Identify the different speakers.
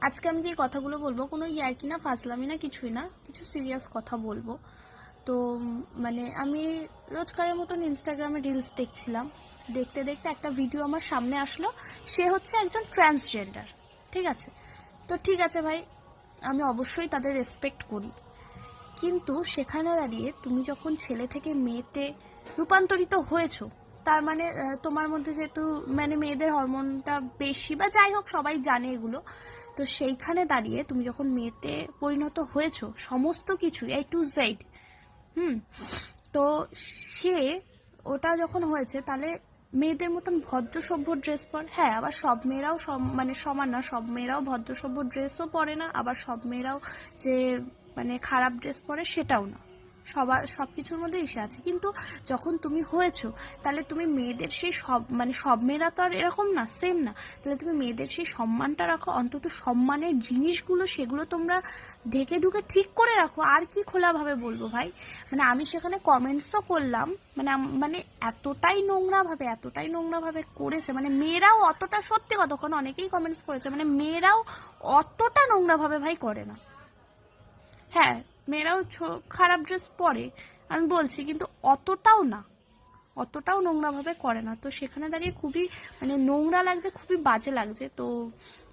Speaker 1: আজকে আমি যে কথাগুলো বলবো কোনো ইয়ার্কি না, ফাজলামি না, কিছুই না, কিছু সিরিয়াস কথা বলবো। তো মানে আমি রোজকারের মতন ইনস্টাগ্রামে রিলস দেখছিলাম, দেখতে দেখতে একটা ভিডিও আমার সামনে আসলো। সে হচ্ছে একজন ট্রান্সজেন্ডার, ঠিক আছে? তো ঠিক আছে ভাই, আমি অবশ্যই তাদের রেসপেক্ট করি, কিন্তু সেখানে দাঁড়িয়ে তুমি যখন ছেলে থেকে মেয়েতে রূপান্তরিত হয়েছো, তার মানে তোমার মধ্যে যেহেতু মানে মেয়েদের হরমোনটা বেশি বা যাই হোক সবাই জানে এগুলো, তো সেইখানে দাঁড়িয়ে তুমি যখন মেয়েতে পরিণত হয়েছো সমস্ত কিছু A to Z, হুম, তো সে ওটা যখন হয়েছে তাহলে মেয়েদের মতন ভদ্র সভ্য ড্রেস পর, হ্যাঁ, আবার সব মেয়েরাও মানে সমান না, সব মেয়েরাও ভদ্র সভ্য ড্রেসও পরে না, আবার সব মেয়েরাও যে মানে খারাপ ড্রেস পরে সেটাও না, সবার সব কিছুর মধ্যে এসে আছে। কিন্তু যখন তুমি হয়েছো তাহলে তুমি মেয়েদের সেই সব মানে সব মেয়েরা তো আর এরকম না, সেম না, তাহলে তুমি মেয়েদের সেই সম্মানটা রাখো, অন্তত সম্মানের জিনিসগুলো সেগুলো তোমরা ঢেকে ঢুকে ঠিক করে রাখো। আর কি খোলাভাবে বলবো ভাই, মানে আমি সেখানে কমেন্টসও করলাম, মানে মানে এতটাই নোংরা ভাবে করেছে, মানে মেয়েরাও অতটা, সত্যি কথা, ওখানে অনেকেই কমেন্টস করেছে, মানে মেয়েরাও অতটা নোংরা ভাবে ভাই করে না। হ্যাঁ, মেয়েরাও খারাপ ড্রেস পরে, আমি বলছি, কিন্তু অতটাও না, অতটাও নোংরাভাবে করে না। তো সেখানে দাঁড়িয়ে খুবই মানে নোংরা লাগছে, খুবই বাজে লাগছে। তো